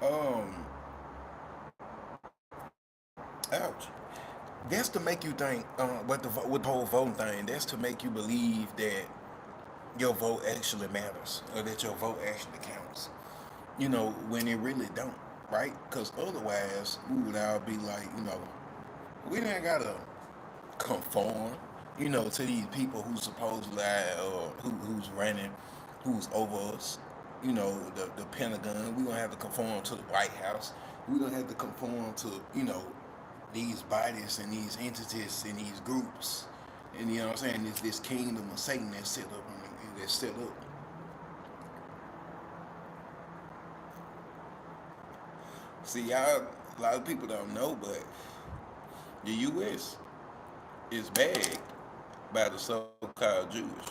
Um, ouch. That's to make you think. With the whole voting thing, that's to make you believe that your vote actually matters, or that your vote actually counts. When it really don't, right? Because otherwise, we would all be like, we didn't gotta conform, to these people who supposedly, who's running, who's over us. The Pentagon. We don't have to conform to the White House. We don't have to conform to, these bodies and these entities and these groups. And you know what I'm saying? This kingdom of Satan that's set up, that's set up. See, y'all, a lot of people don't know, but the U.S. is bagged by the so-called Jewish.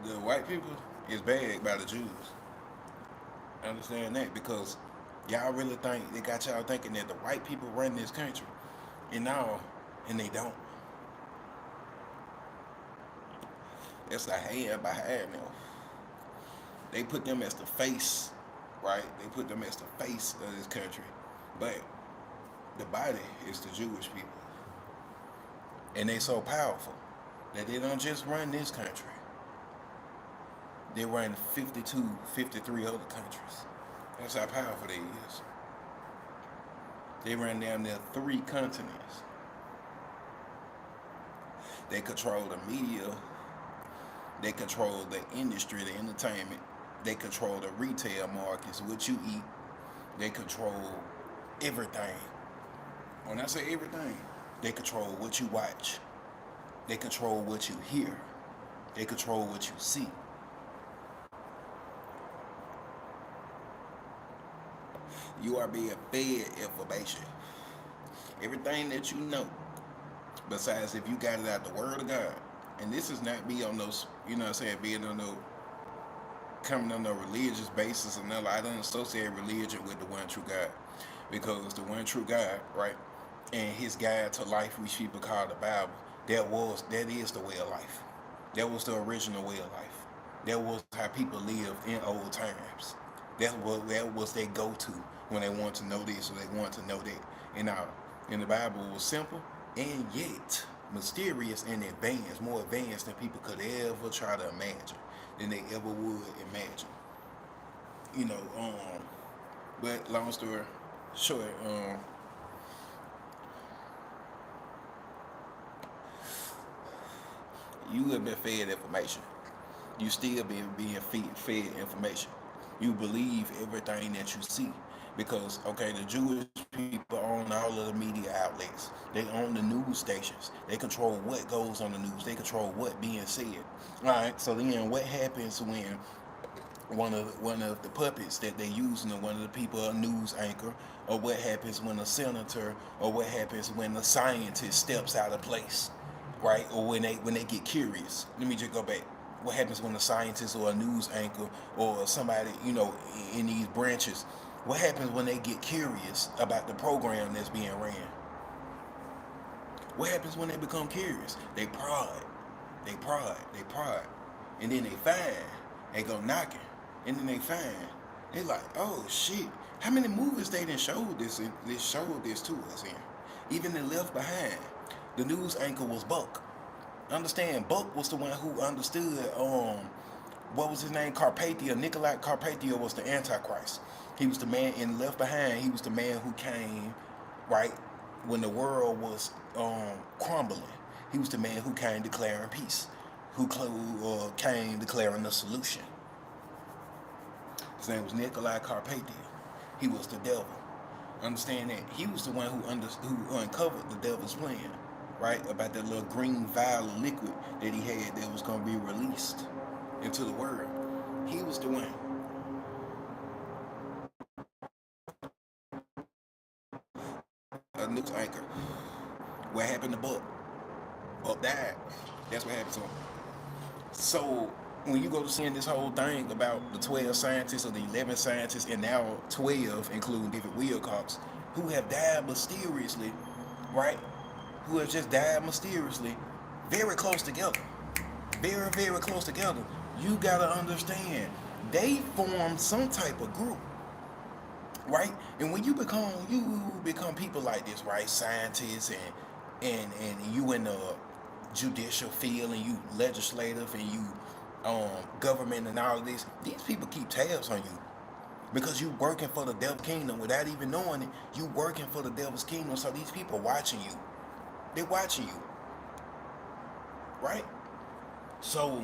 The white people is bagged by the Jews. Understand that? Because y'all really think, they got y'all thinking that the white people run this country, and no, and they don't. It's a hand behind them. They put them as the face, right? They put them as the face of this country, but the body is the Jewish people, and they so powerful that they don't just run this country. They run 52, 53 other countries. That's how powerful they is. They run down there 3 continents. They control the media. They control the industry, the entertainment. They control the retail markets, what you eat. They control everything. When I say everything, they control what you watch. They control what you hear. They control what you see. You are being fed information. Everything that you know, besides if you got it out the Word of God. And this is not be on those, being on no, coming on no religious basis, and I don't associate religion with the one true God. Because the one true God, right, and his guide to life, which people call the Bible, that is the way of life. That was the original way of life. That was how people lived in old times. That was their go-to when they want to know this or they want to know that. And the Bible was simple and yet mysterious and advanced, more advanced than people could ever try to imagine, than they ever would imagine. You know, um, but long story short, you have been fed information. You still being fed information. You believe everything that you see. Because, okay, the Jewish people own all of the media outlets. They own the news stations. They control what goes on the news. They control what being said. All right. So then, what happens when one of the puppets that they use, and one of the people, a news anchor, or what happens when a senator, or what happens when a scientist steps out of place, right? Or when they get curious. Let me just go back. What happens when a scientist or a news anchor or somebody, in these branches, what happens when they get curious about the program that's being ran? What happens when they become curious? They prod. They prod. And then they find, they go knocking. And then they find, they like, oh shit, how many movies they done showed this to us in? Even in Left Behind, the news anchor was Buck. Understand, Buck was the one who understood, what was his name? Carpathia. Nikolai Carpathia was the Antichrist. He was the man in Left Behind. He was the man who came, right, when the world was crumbling. He was the man who came declaring peace, who came declaring the solution. His name was Nikolai Carpathia. He was the devil. Understand that? He was the one who uncovered the devil's plan, right, about that little green vial of liquid that he had that was going to be released into the world. He was the one. A news anchor. What happened to Buck? Buck died. That's what happened to him. So when you go to seeing this whole thing about the 12 scientists or the 11 scientists, and now 12, including David Wilcox, who have died mysteriously, right? Who have just died mysteriously, very close together. Very, very close together. You gotta understand, they form some type of group, right? And when you become people like this, right? Scientists and you in the judicial field and you legislative and you government and all of this, these people keep tabs on you because you working for the devil kingdom without even knowing it. You working for the devil's kingdom, so these people watching you. They're watching you, right? So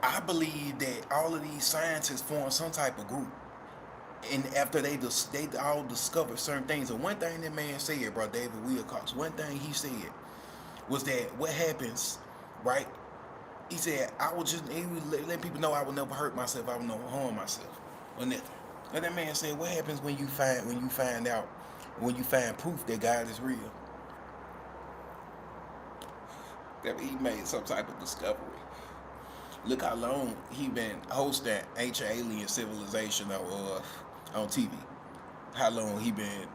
I believe that all of these scientists form some type of group, and after they all discovered certain things. And one thing that man said, bro, David Wilcox, one thing he said was that what happens, right? He said he was letting people know I would never hurt myself, I would never harm myself. And that man said, what happens when you find proof that God is real? That he made some type of discovery. Look how long he been hosting Ancient Alien Civilization on TV. How long he been,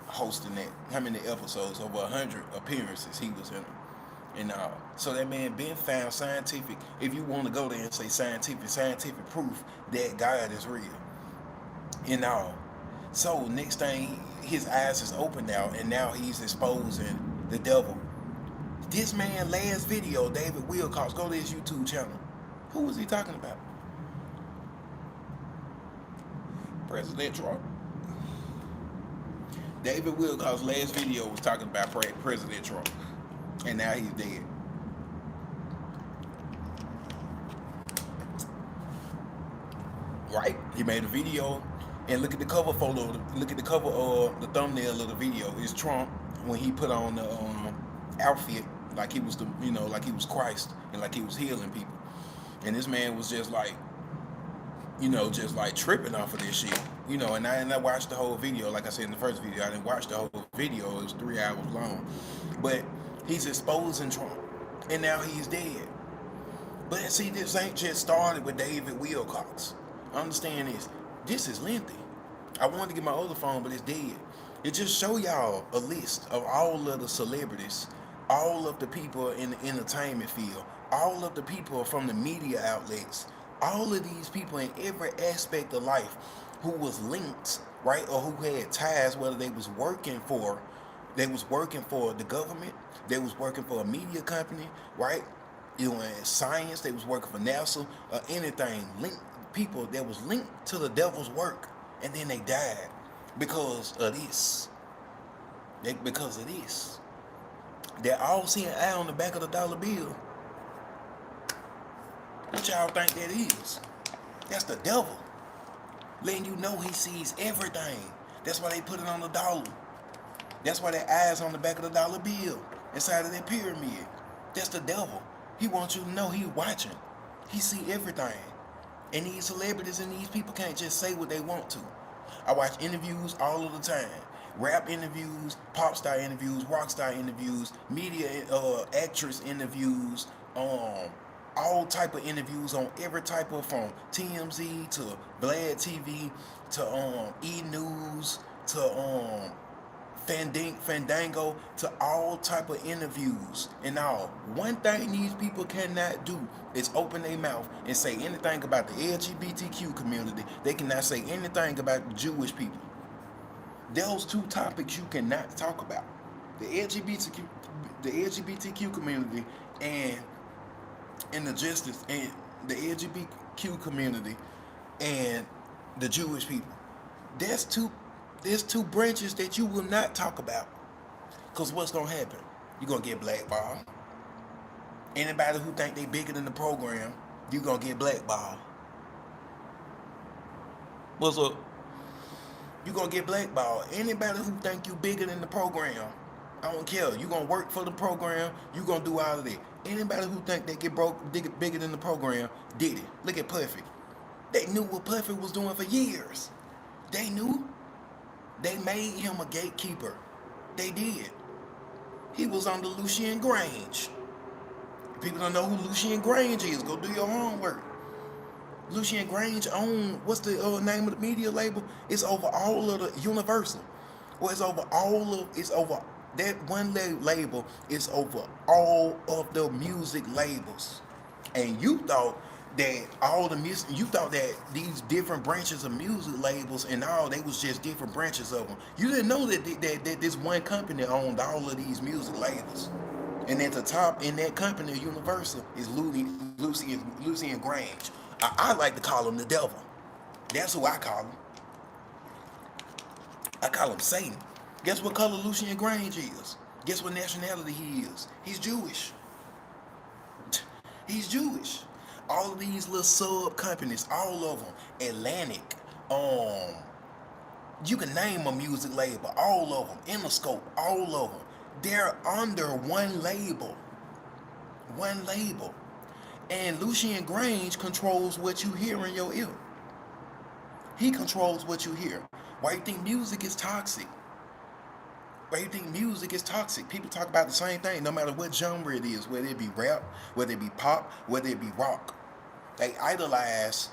hosting that? How many episodes? Over 100 appearances he was in them. And so that man been found scientific. If you want to go there and say scientific proof that God is real. And so next thing, his eyes is open now, and now he's exposing the devil. This man last video, David Wilcox, go to his YouTube channel. Who was he talking about? President Trump. David Wilcox's last video was talking about President Trump. And now he's dead. Right? He made a video, and look at the cover photo. Look at the cover of the thumbnail of the video. It's Trump when he put on the outfit like he was like he was Christ and like he was healing people. And this man was just like, just like tripping off of this shit. And I watched the whole video. Like I said in the first video, I didn't watch the whole video. It was 3 hours long. But he's exposing Trump, and now he's dead. But see, this ain't just started with David Wilcox. Understand this. This is lengthy. I wanted to get my other phone, but it's dead. It just show y'all a list of all of the celebrities, all of the people in the entertainment field, all of the people from the media outlets, all of these people in every aspect of life who was linked, right, or who had ties, whether they was working for the government, they was working for a media company, right? In science, they was working for NASA or anything. People that was linked to the devil's work, and then they died because of this. Because of this. They're all seeing eye on the back of the dollar bill. What y'all think that is? That's the devil. Letting you know he sees everything. That's why they put it on the dollar. That's why their eyes on the back of the dollar bill, inside of that pyramid. That's the devil. He wants you to know he's watching. He see everything. And these celebrities and these people can't just say what they want to. I watch interviews all of the time. Rap interviews, pop star interviews, rock star interviews, media actress interviews, all type of interviews on every type of, from TMZ to Vlad TV to E News to Fandango, to all type of interviews and all. One thing these people cannot do is open their mouth and say anything about the LGBTQ community. They cannot say anything about the Jewish people. Those two topics you cannot talk about. The LGBTQ community and the justice, and the LGBTQ community and the Jewish people. There's two branches that you will not talk about. Because what's going to happen? You're going to get blackballed. Anybody who think they bigger than the program, you're going to get blackballed. What's up? You're going to get blackballed. Anybody who think you bigger than the program, I don't care. You're going to work for the program. You're going to do all of that. Anybody who think they get bigger than the program, did it. Look at Puffy. They knew what Puffy was doing for years. They knew. They made him a gatekeeper. They did. He was under Lucien Grange. People don't know who Lucien Grange is. Go do your homework. Lucien Grange owned, what's the name of the media label? It's over all of the Universal. Well, it's over that one label is over all of the music labels. And you thought that all the music, you thought that these different branches of music labels and all, they was just different branches of them. You didn't know that this one company owned all of these music labels. And at the top in that company, Universal, is Lucy and Grange. I like to call him the devil. That's who I call him. I call him Satan. Guess what color Lucian Grange is? Guess what nationality he is? He's Jewish. He's Jewish. All of these little sub companies, all of them, Atlantic, you can name a music label, all of them, Interscope, all of them. They're under one label. One label. And Lucian Grange controls what you hear in your ear. He controls what you hear. Why you think music is toxic? Why you think music is toxic? People talk about the same thing, no matter what genre it is, whether it be rap, whether it be pop, whether it be rock. They idolize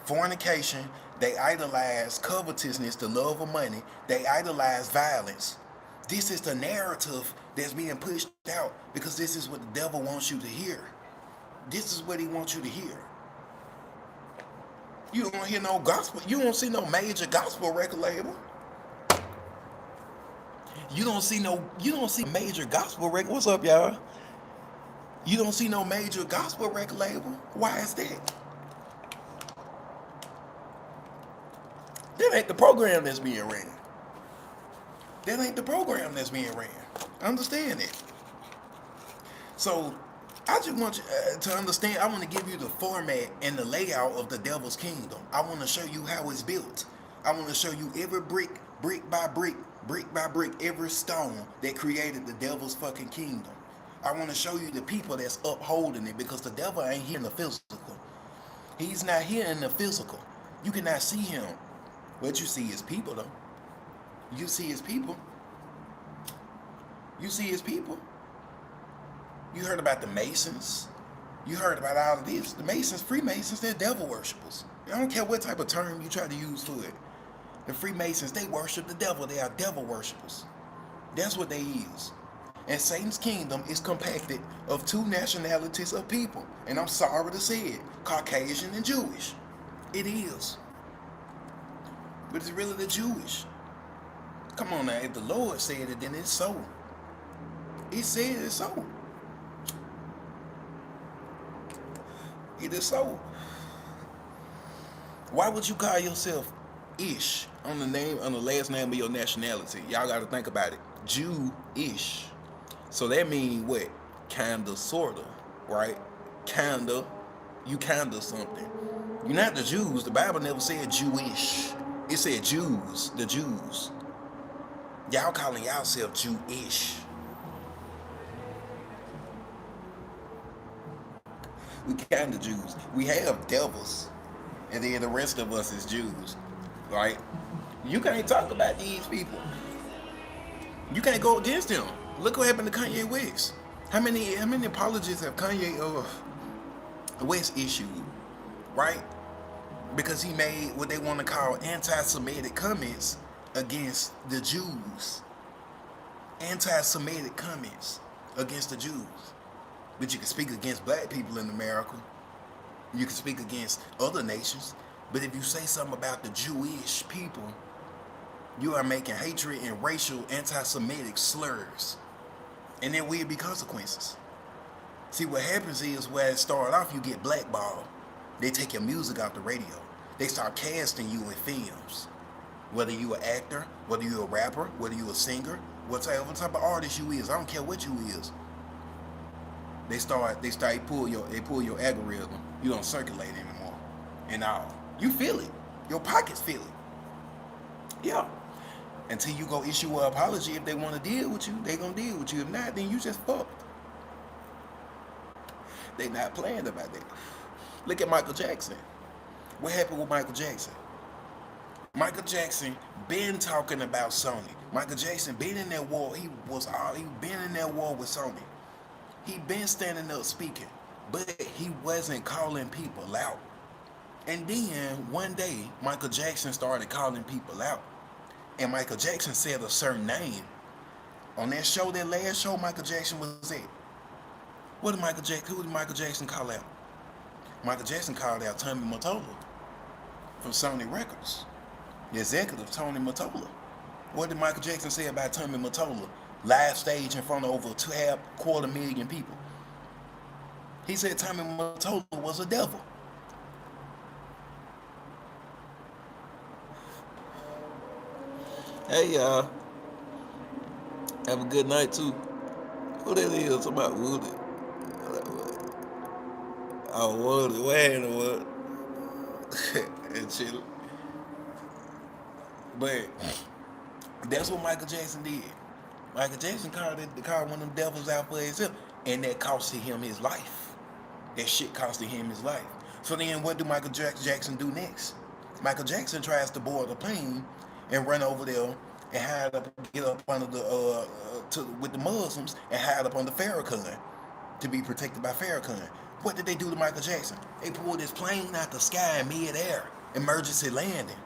fornication, they idolize covetousness, the love of money, they idolize violence. This is the narrative that's being pushed out because this is what the devil wants you to hear. This is what he wants you to hear. You don't hear no gospel. You don't see no major gospel record label. You don't see major gospel record. What's up, y'all? You don't see no major gospel record label. Why is that? That ain't the program that's being ran. That ain't the program that's being ran. Understand it. So, I just want you to understand, I want to give you the format and the layout of the devil's kingdom. I want to show you how it's built. I want to show you every brick by brick by brick, every stone that created the devil's fucking kingdom. I want to show you the people that's upholding it, because the devil ain't here in the physical. He's not here in the physical. You cannot see him. What you see is people, though. You see his people. You see his people. You heard about the Masons. You heard about all of this. The Masons, Freemasons, they're devil worshippers. I don't care what type of term you try to use for it. The Freemasons, they worship the devil. They are devil worshippers. That's what they is. And Satan's kingdom is compacted of two nationalities of people. And I'm sorry to say it, Caucasian and Jewish. It is. But it's really the Jewish. Come on now, if the Lord said it, then it's so. He said it's so. It is so. Why would you call yourself Ish on the last name of your nationality? Y'all got to think about it. Jew-ish. So that means what? Kinda, sorta, right? Kinda, you kinda something. You're not the Jews. The Bible never said Jewish. It said Jews, the Jews. Y'all calling yourself Jew-ish. We kinda Jews. We have devils. And then the rest of us is Jews. Right? You can't talk about these people. You can't go against them. Look what happened to Kanye West. How many apologies have Kanye West issued? Right? Because he made what they want to call anti-Semitic comments against the Jews. Anti-Semitic comments against the Jews. But you can speak against black people in America. You can speak against other nations. But if you say something about the Jewish people, you are making hatred and racial anti-Semitic slurs. And there will be consequences. See, what happens is, where it started off, you get blackballed. They take your music off the radio. They start casting you in films. Whether you an actor, whether you a rapper, whether you a singer, what type of artist you is. I don't care what you is. They pull your algorithm. You don't circulate anymore. And all. You feel it. Your pockets feel it. Yeah. Until you go issue an apology. If they want to deal with you, they gonna deal with you. If not, then you just fucked. They not playing about that. Look at Michael Jackson. What happened with Michael Jackson? Michael Jackson been talking about Sony. Michael Jackson been in that war. He been in that war with Sony. He been standing up speaking, but he wasn't calling people out. And then one day, Michael Jackson started calling people out. And Michael Jackson said a certain name. On that show, that last show Michael Jackson was at. Who did Michael Jackson call out? Michael Jackson called out Tommy Mottola from Sony Records. The executive, Tony Mottola. What did Michael Jackson say about Tommy Mottola? Live stage in front of over 2.25 million people. He said Tommy Mottola was a devil. Hey y'all, have a good night too. Who that is? About Woody. Oh, Woody, where in the world? And chill. But that's what Michael Jackson did. Michael Jackson called one of them devils out for himself, and that costed him his life. That shit costed him his life. So then, what do Michael Jackson do next? Michael Jackson tries to board a plane and run over there and hide up, get up under with the Muslims and hide up under Farrakhan to be protected by Farrakhan. What did they do to Michael Jackson? They pulled his plane out the sky in mid-air, emergency landing.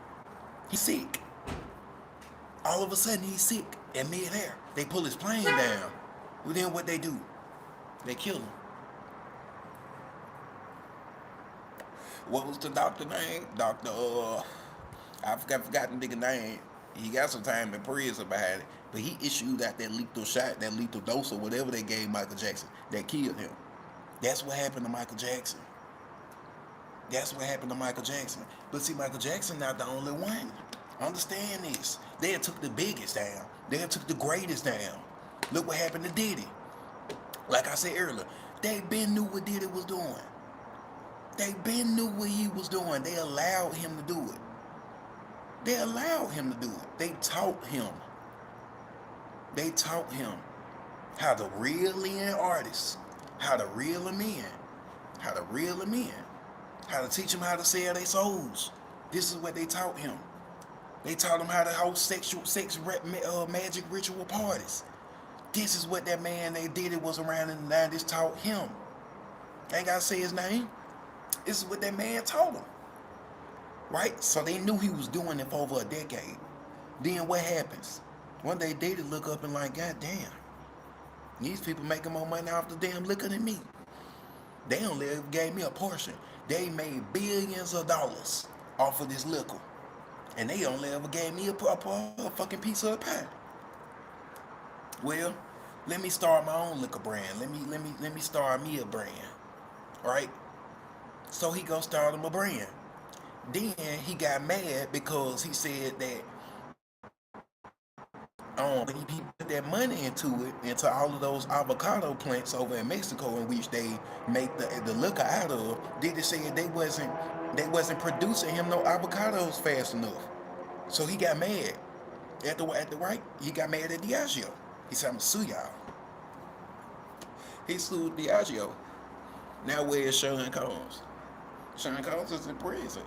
He's sick. All of a sudden, he's sick in mid-air. They pull his plane down. Well, then what they do? They kill him. What was the doctor name? Doctor, I forgot the nigga name. He got some time in prison behind it. But he issued out that lethal shot, that lethal dose or whatever they gave Michael Jackson that killed him. That's what happened to Michael Jackson. That's what happened to Michael Jackson. But see, Michael Jackson not the only one. Understand this. They took the biggest down. They took the greatest down. Look what happened to Diddy. Like I said earlier, they been knew what Diddy was doing. They been knew what he was doing. They allowed him to do it. They allowed him to do it. They taught him. They taught him how to reel in artists, how to reel them in, how to reel them in, how to teach them how to sell their souls. This is what they taught him. They taught him how to host magic ritual parties. This is what that man they did it was around in the 90s taught him. I ain't gotta say his name. This is what that man told him. Right? So they knew he was doing it for over a decade. Then what happens? One day they look up and like, God damn, these people making more money off the damn liquor than me. They only gave me a portion. They made billions of dollars off of this liquor. And they only ever gave me a fucking piece of the pie. Well, let me start my own liquor brand. Let me start me a brand. Right? So he gonna start him a brand. Then he got mad because he said that when he put that money into all of those avocado plants over in Mexico in which they make the liquor out of, Diddy said they wasn't producing him no avocados fast enough. So he got mad at the right. He got mad at Diageo. He said, I'm gonna sue y'all. He sued Diageo. Now where's Sean Combs? Sean Combs is in prison.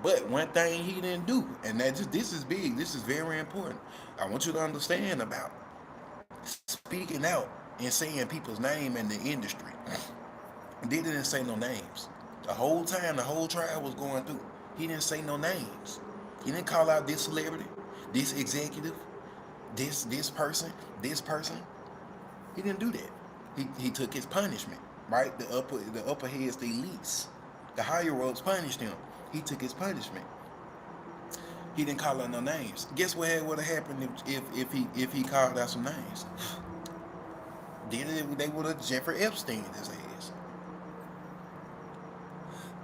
But one thing he didn't do, and this is big, this is very important. I want you to understand about speaking out and saying people's name in the industry. Diddy didn't say no names. The whole time, the whole trial was going through. He didn't say no names. He didn't call out this celebrity, this executive, this person, this person. He didn't do that. He took his punishment, right? The upper heads, the elites, the higher ups punished him. He took his punishment. He didn't call out no names. Guess what would have happened if he called out some names? They would have Jeffrey Epstein his ass.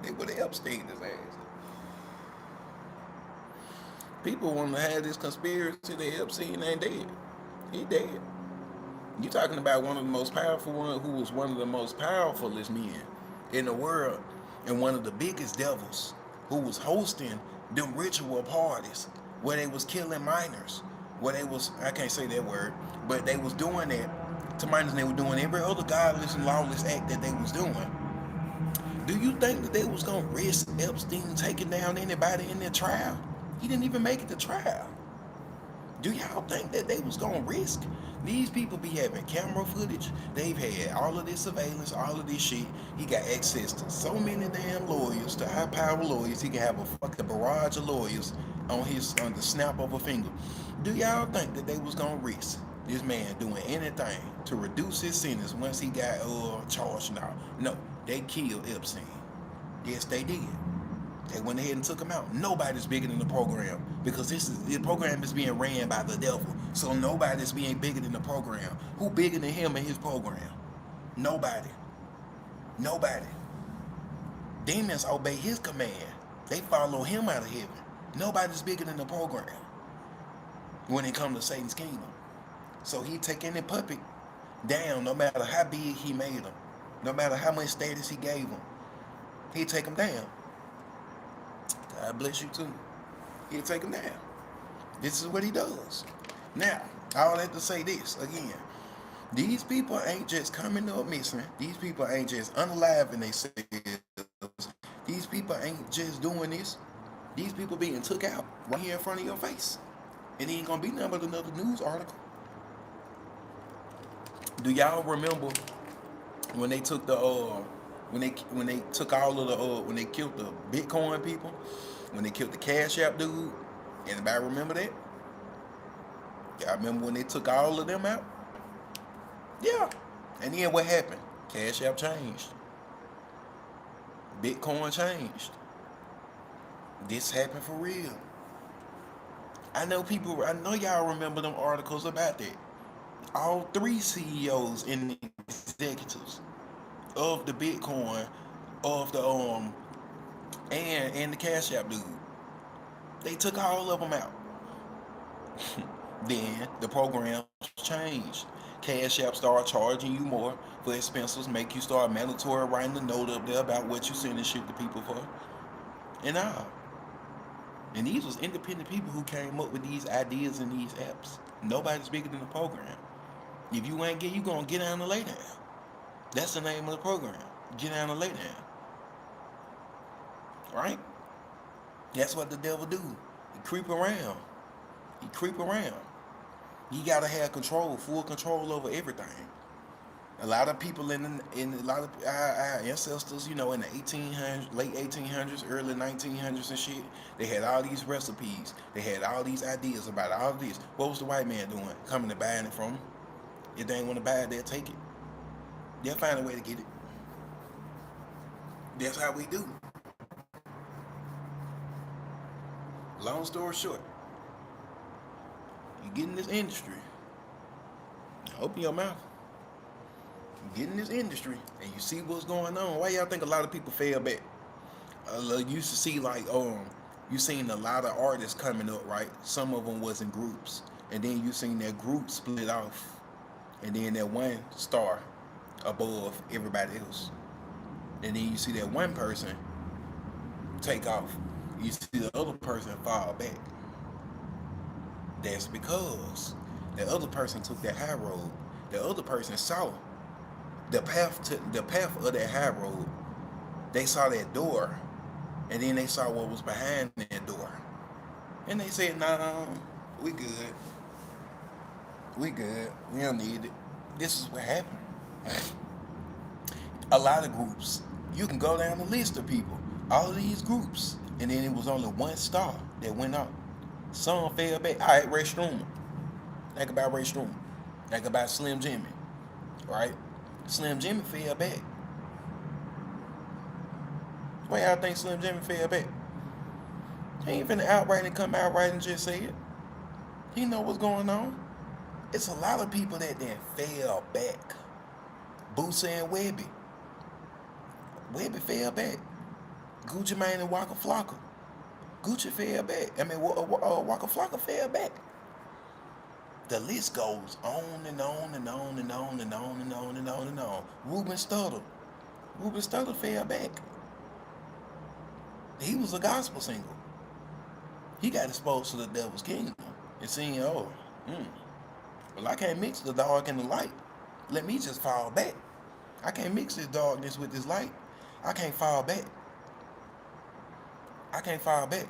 They would have Epstein his ass. People want to have this conspiracy that Epstein ain't dead. He dead. You talking about one of the most powerful one, who was one of the most powerfulest men in the world, and one of the biggest devils, who was hosting them ritual parties where they was killing minors, where they was, I can't say that word, but they was doing that to minors, and they were doing every other godless and lawless act that they was doing. Do you think that they was gonna risk Epstein taking down anybody in their trial? He didn't even make it to trial. Do y'all think that they was gonna risk? These people be having camera footage. They've had all of this surveillance, all of this shit. He got access to so many damn lawyers, to high power lawyers. He can have a fucking barrage of lawyers on the snap of a finger. Do y'all think that they was gonna risk this man doing anything to reduce his sentence once he got charged now? No, they killed Epstein. Yes, they did. They went ahead and took him out. Nobody's bigger than the program because the program is being ran by the devil. So nobody's being bigger than the program. Who bigger than him and his program? Nobody. Nobody. Demons obey his command. They follow him out of heaven. Nobody's bigger than the program when it comes to Satan's kingdom. So he take any puppet down, no matter how big he made him, no matter how much status he gave him. He'd take him down. God bless you too. He'll take him down. This is what he does. Now, I would have to say this again. These people ain't just coming up missing. These people ain't just unaliving themselves. These people ain't just doing this. These people being took out right here in front of your face. It ain't gonna be nothing but another news article. Do y'all remember when they took the when they took all of the when they killed the Bitcoin people, when they killed the Cash App dude? Anybody remember that? Y'all remember when they took all of them out? Yeah. And then what happened? Cash App changed. Bitcoin changed. This happened for real. I know y'all remember them articles about that. All three CEOs and executives of the Bitcoin, of the and the Cash App dude. They took all of them out. Then the program changed. Cash App started charging you more for expenses, make you start mandatory writing the note up there about what you sending shit to people for. And all. And these was independent people who came up with these ideas and these apps. Nobody's bigger than the program. If you ain't you gonna get down and lay down. That's the name of the program. Get down and lay down. Right? That's what the devil do. He creep around. He creep around. You gotta have control, full control over everything. A lot of people in a lot of our ancestors, in the 1800s, late 1800s, early 1900s and shit, they had all these recipes. They had all these ideas about all of this. What was the white man doing? Coming and buying it from them. If they ain't want to buy it, they'll take it. They'll find a way to get it. That's how we do. Long story short, you get in this industry, open your mouth. You get in this industry and you see what's going on. Why y'all think a lot of people fail back? You used to see you seen a lot of artists coming up, right? Some of them was in groups, and then you seen that group split off, and then that one star above everybody else, and then you see that one person take off. You see the other person fall back. That's because the other person took that high road. The other person saw the path of that high road. They saw that door, and then they saw what was behind that door, and they said, "Nah, we good. We good. We don't need it." This is what happened. A lot of groups. You can go down the list of people. All of these groups, and then it was only one star that went up. Some fell back. All right, Ray Strummer. Think about Ray Strummer. Think about Slim Jimmy. Right? Slim Jimmy fell back. Why y'all think Slim Jimmy fell back? He ain't finna outright and come outright and just say it. He know what's going on. It's a lot of people that then fell back. Boosie and Webby. Webby fell back. Gucci Mane and Waka Flocka. Gucci fell back. Waka Flocka fell back. The list goes on and on and on and on and on and on and on and on. Ruben Studdard. Ruben Studdard fell back. He was a gospel singer. He got exposed to the devil's kingdom and seeing, well, I can't mix the dark and the light. Let me just fall back. I can't mix this darkness with this light. I can't fall back. I can't fall back.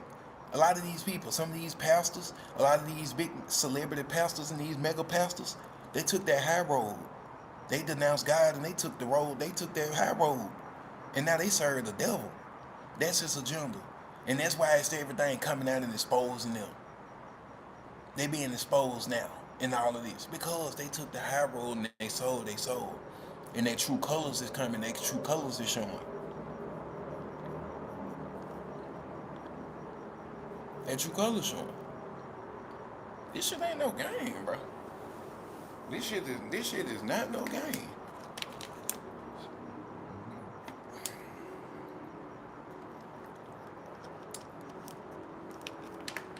A lot of these people, some of these pastors, a lot of these big celebrity pastors and these mega pastors, they took that high road. They denounced God and they took the road. They took that high road. And now they serve the devil. That's his agenda. And that's why it's everything coming out and exposing them. They being exposed now in all of this. Because they took the high road and they sold. And their true colors is coming. Their true colors is showing. That true color showing. This shit ain't no game, bro. This shit is not no game.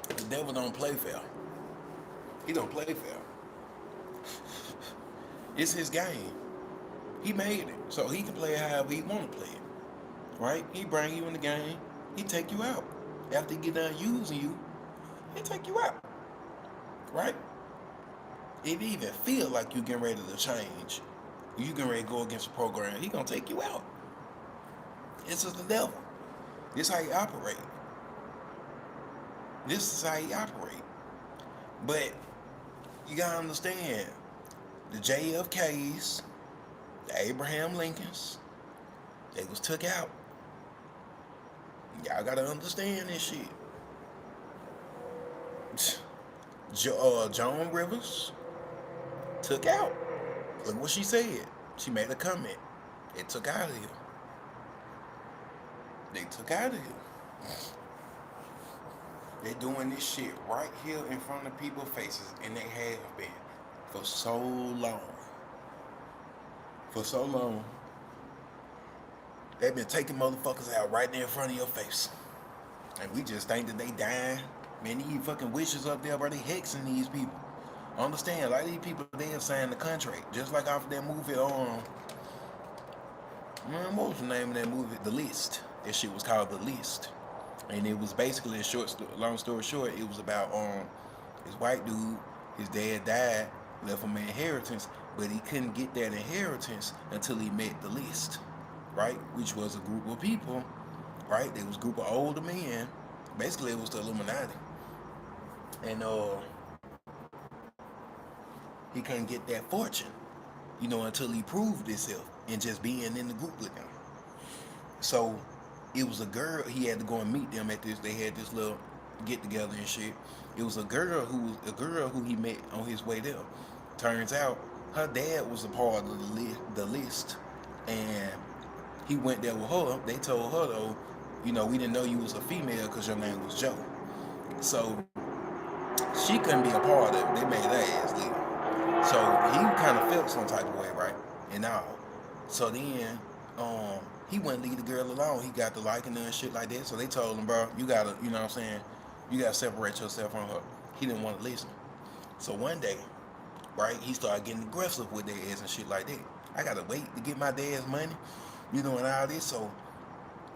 The devil don't play fair. He don't play fair. It's his game. He made it, so he can play it however he want to play it. Right? He bring you in the game. He take you out. After he get done using you, he take you out. Right? If he even feel like you getting ready to change, you getting ready to go against the program, he gonna take you out. This is the devil. This is how he operate. This is how he operate. But you gotta understand, the JFKs, the Abraham Lincolns, they was took out. Y'all gotta understand this shit. Joan Rivers took out. Look what she said. She made a comment. They took out of here. They took out of here. They doing this shit right here in front of people's faces, and they have been for so long. For so long. They've been taking motherfuckers out right there in front of your face. And we just think that they dying. Man, these fucking witches up there, bro, they hexing these people. Understand, like these people, they have signed the contract. Just like off that movie man, what was the name of that movie? The List. That shit was called The List. And it was basically long story short, it was about this white dude, his dad died, left him an inheritance, but he couldn't get that inheritance until he met the list, right? Which was a group of people, right? There was a group of older men. Basically, it was the Illuminati. And he couldn't get that fortune, until he proved himself and just being in the group with them. So it was a girl. He had to go and meet them at this. They had this little get together and shit. It was a girl who he met on his way there. Turns out her dad was a part of the list, and he went there with her. They told her though, we didn't know you was a female because your name was Joe. So she couldn't be a part of it. They made her ass leave. So he kind of felt some type of way, right? And all. So then, he wouldn't leave the girl alone. He got to liking her and shit like that. So they told him, bro, you gotta, you know what I'm saying? You gotta separate yourself from her. He didn't want to listen. So one day, right, he started getting aggressive with their ass and shit like that. I gotta wait to get my dad's money, and all this. So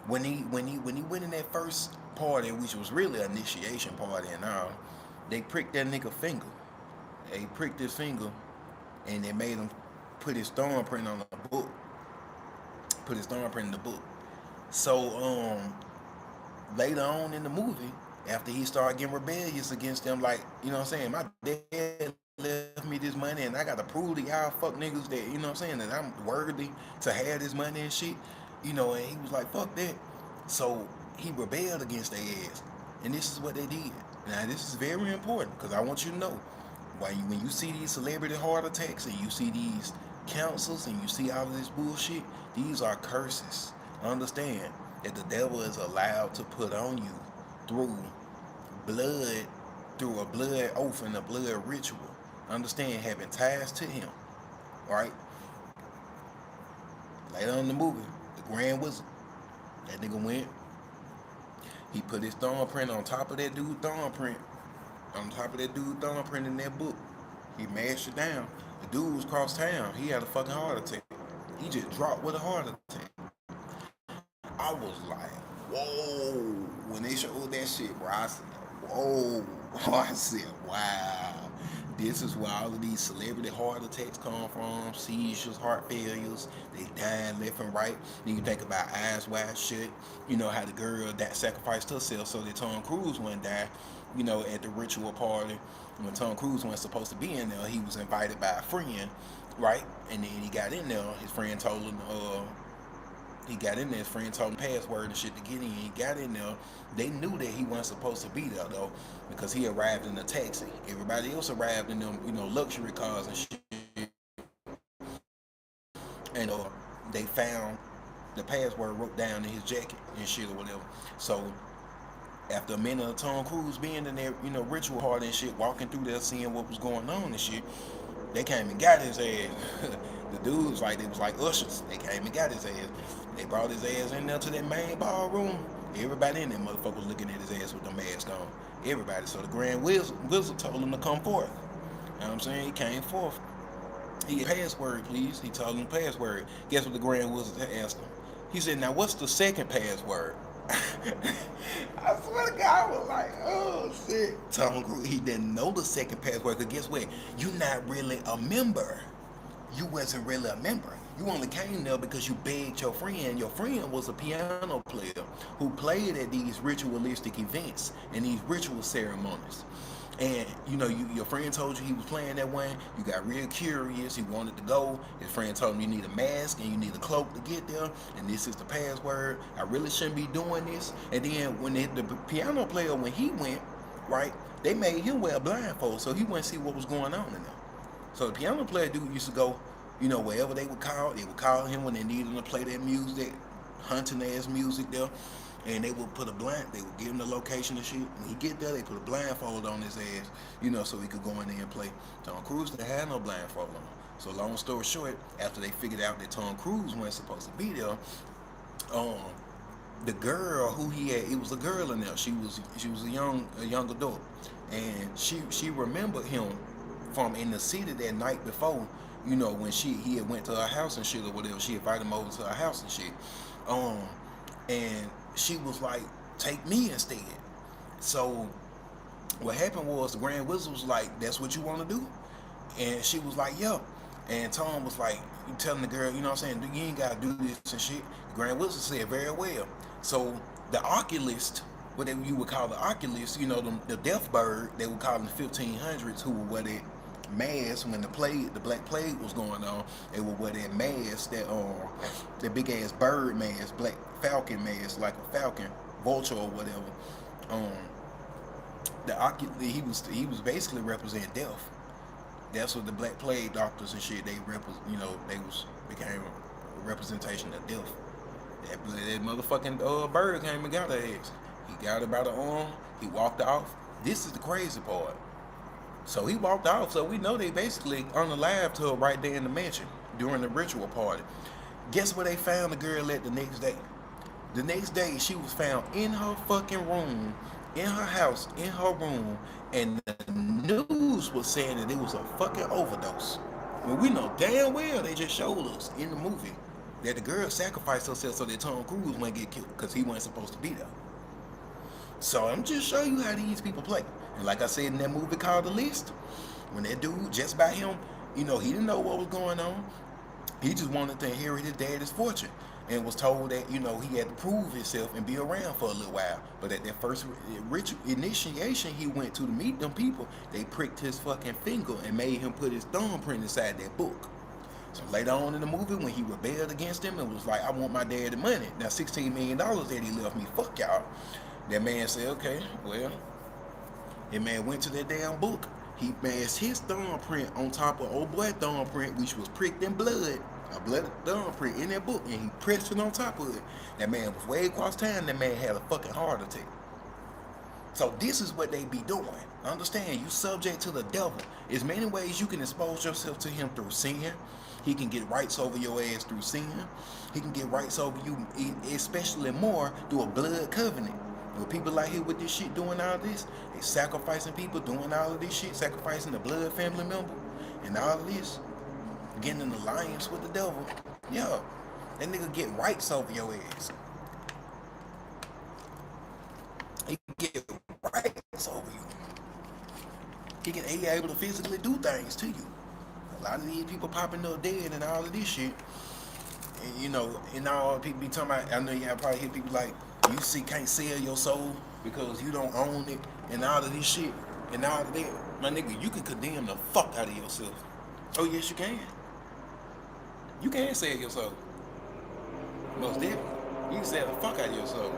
when he went in that first party, which was really an initiation party and all, they pricked that nigga finger. They pricked his finger, and they made him put his thumbprint on the book. Put his thumbprint in the book. So later on in the movie, after he started getting rebellious against them, like, my dad left me this money and I gotta prove to y'all fuck niggas that, that I'm worthy to have this money and shit, and he was like, fuck that. So he rebelled against their ass. And this is what they did. Now this is very important because I want you to know, when you see these celebrity heart attacks and you see these councils and you see all of this bullshit, these are curses. Understand that the devil is allowed to put on you through a blood oath and a blood ritual. Understand, having ties to him, right? Later on in the movie, the Grand Wizard, that nigga went, he put his thumbprint on top of that dude's thumbprint, in that book. He mashed it down. The dude was across town. He had a fucking heart attack. He just dropped with a heart attack. I was like, whoa. When they showed that shit, bro, I said, whoa. I said, wow. This is where all of these celebrity heart attacks come from. Seizures, heart failures. They dying left and right. Then you think about Eyes Wide Shut. You know how the girl that sacrificed herself so that Tom Cruise wouldn't die, at the ritual party. When Tom Cruise wasn't supposed to be in there, he was invited by a friend, right? And then he got in there. His friend told him, his friend told him password and shit to get in. He got in there. They knew that he wasn't supposed to be there though, because he arrived in a taxi. Everybody else arrived in them, luxury cars and shit. And they found the password wrote down in his jacket and shit or whatever. So After a minute of Tom Cruise being in their, ritual party and shit, walking through there, seeing what was going on and shit, they came and got his ass. The dudes, like, they was like ushers. They came and got his ass. They brought his ass in there to that main ballroom. Everybody in there, motherfucker, was looking at his ass with the mask on. Everybody. So the Grand Wizard told him to come forth. You know what I'm saying? He came forth. He password, please. He told him password. Guess what the Grand Wizard asked him? He said, now what's the second password? I swear to God, I was like, oh shit. Tom Cruise, he didn't know the second password, because guess what? You're not really a member. You wasn't really a member. You only came there because you begged your friend. Your friend was a piano player who played at these ritualistic events and these ritual ceremonies. And your friend told you he was playing that one. You got real curious. He wanted to go. His friend told him you need a mask and you need a cloak to get there. And this is the password. I really shouldn't be doing this. And then when the piano player, when he went, right, they made him wear a blindfold so he wouldn't see what was going on in there. So the piano player dude used to go, wherever they would call him when they needed him to play their music, hunting ass music there. And they would they would give him the location and shit. When he get there, they put a blindfold on his ass, so he could go in there and play. Tom Cruise didn't have no blindfold on. So long story short, after they figured out that Tom Cruise wasn't supposed to be there, the girl who he had, it was a girl in there. She was a young adult, and she remembered him from in the city that night before. When he had went to her house and shit or whatever. She invited him over to her house and shit. And she was like, take me instead. So what happened was the Grand Wizard was like, that's what you want to do? And she was like, yeah. And Tom was like, you telling the girl, you know what I'm saying, you ain't got to do this and shit. The Grand Wizard said, very well. So the oculist, whatever you would call the oculist, the deaf bird, they would call them the 1500s, who would wear that mask when the Black Plague was going on. They would wear that mask, that big ass bird mask, black falcon mask, like a falcon, vulture or whatever. He was basically representing death. That's what the Black Plague doctors and shit, they became a representation of death. That motherfucking bird came and got her ass. He got her by the arm. He walked off. This is the crazy part. So he walked off, so we know they basically unalived her right there in the mansion during the ritual party. Guess where they found the girl at the next day? The next day, she was found in her fucking room, in her house, in her room, and the news was saying that it was a fucking overdose. When we know damn well they just showed us in the movie that the girl sacrificed herself so that Tom Cruise wouldn't get killed because he wasn't supposed to be there. So I'm just showing you how these people play. And like I said in that movie called The List, when that dude, just by him, he didn't know what was going on. He just wanted to inherit his daddy's fortune and was told that, he had to prove himself and be around for a little while. But at that first ritual initiation he went to meet them people, they pricked his fucking finger and made him put his thumbprint inside that book. So later on in the movie, when he rebelled against him and was like, I want my daddy money. Now $16 million that he left me, fuck y'all. That man said, okay, well, that man went to that damn book. He masked his thumbprint on top of old boy thumbprint, which was pricked in blood, a blood thumbprint in that book, and he pressed it on top of it. That man was way across town. That man had a fucking heart attack. So this is what they be doing. Understand, you subject to the devil. There's many ways you can expose yourself to him through sin. He can get rights over your ass through sin. He can get rights over you, especially more through a blood covenant. With people like here with this shit doing all this, they sacrificing people, doing all of this shit, sacrificing the blood family member, and all of this, getting in alliance with the devil. Yeah, that nigga get rights over your ass. He get rights over you. He able to physically do things to you. A lot of these people popping up dead and all of this shit. And and all people be talking about, I know y'all probably hear people like, you can't sell your soul because you don't own it and all of this shit and all of that. My nigga, you can condemn the fuck out of yourself. Oh yes, you can. You can sell your soul. Most definitely. You can sell the fuck out of your soul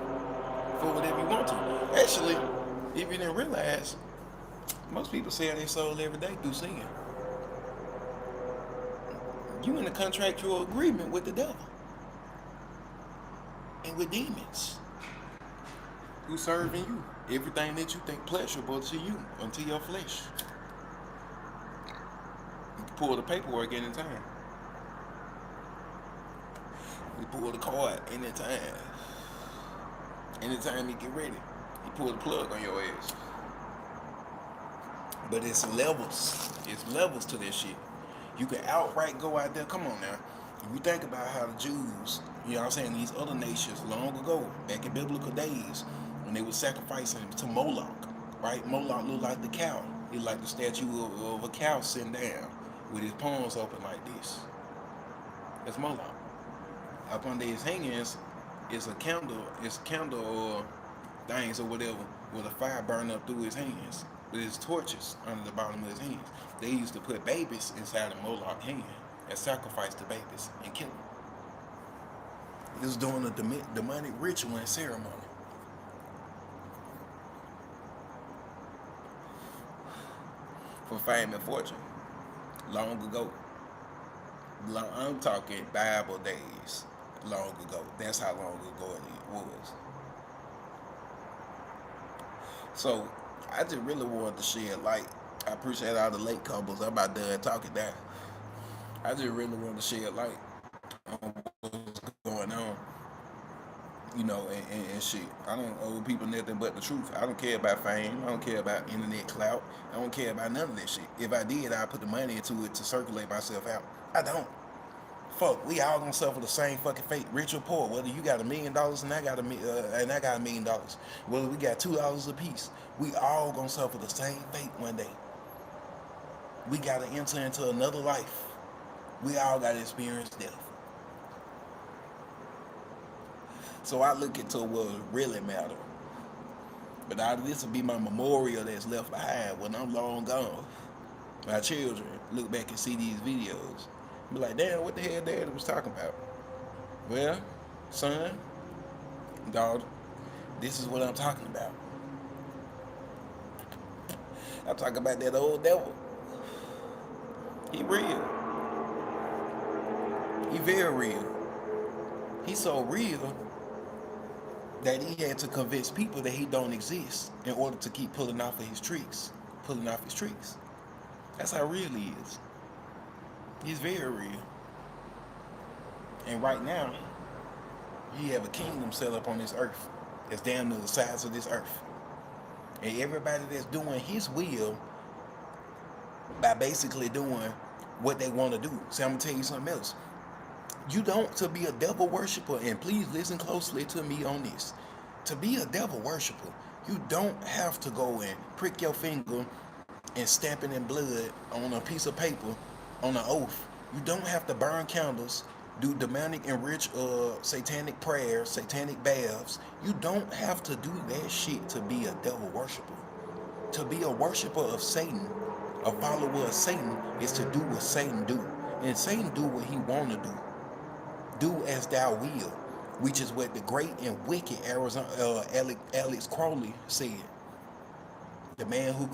for whatever you want to. Actually, if you didn't realize, most people sell their soul every day through sin. You in a contractual agreement with the devil and with demons who serving you. Everything that you think pleasurable to you, unto your flesh. You can pull the paperwork anytime. You pull the card anytime. Anytime you get ready, you pull the plug on your ass. But it's levels. It's levels to this shit. You can outright go out there. Come on now. If you think about how the Jews, you know what I'm saying, these other nations long ago, back in biblical days, when they were sacrificing to Moloch, right? Moloch looked like the cow. He like the statue of a cow sitting down with his palms open like this. That's Moloch. Up under his hands is a candle or things or whatever, with a fire burning up through his hands. With his torches under the bottom of his hands. They used to put babies inside of Moloch hand and sacrifice the babies and kill them. He was doing a demonic ritual and ceremony. For fame and fortune. Long ago. I'm talking Bible days. Long ago. That's how long ago it was. So, I just really wanted to shed light. I appreciate all the late couples. I'm about done talking now. I just really wanted to shed light on what's going on, you know, and shit. I don't owe people nothing but the truth. I don't care about fame. I don't care about internet clout. I don't care about none of that shit. If I did, I'd put the money into it to circulate myself out. I don't. Fuck, we all gonna suffer the same fucking fate, rich or poor. Whether you got $1 million and I got $1 million, whether we got $2 a piece, we all gonna suffer the same fate one day. We gotta enter into another life. We all gotta experience death. So I look into what really matters. But all of this will be my memorial that's left behind when I'm long gone. My children look back and see these videos. Be like, damn, what the hell Daddy was talking about? Well, son, daughter, this is what I'm talking about. I'm talking about that old devil. He real. He very real. He's so real that he had to convince people that he don't exist in order to keep pulling off of his tricks. Pulling off his tricks. That's how real he is. He's very real. And right now, he have a kingdom set up on this earth that's damn near the size of this earth. And everybody that's doing his will by basically doing what they want to do. See, I'm going to tell you something else. You don't, to be a devil worshiper, and please listen closely to me on this. To be a devil worshiper, you don't have to go and prick your finger and stamp it in blood on a piece of paper on an oath. You don't have to burn candles, do demonic and rich satanic prayers, satanic baths. You don't have to do that shit to be a devil worshiper. To be a worshiper of Satan, a follower of Satan, is to do what Satan do. And Satan do what he want to do. Do as thou will, which is what the great and wicked Alex Crowley said. The man who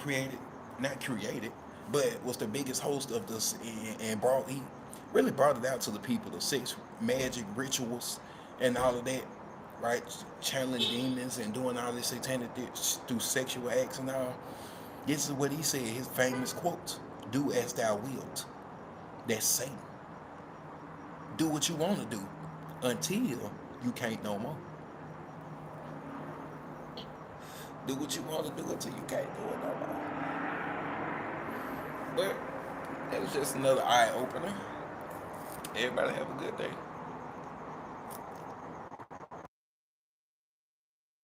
not created, but was the biggest host of this, and he really brought it out to the people, the sex magic rituals and all of that, right? Channeling demons and doing all this satanic through sexual acts and all. This is what he said, his famous quote: do as thou wilt. That's Satan. Do what you want to do until you can't no more. Do what you want to do until you can't do it no more. But that was just another eye opener. Everybody have a good day.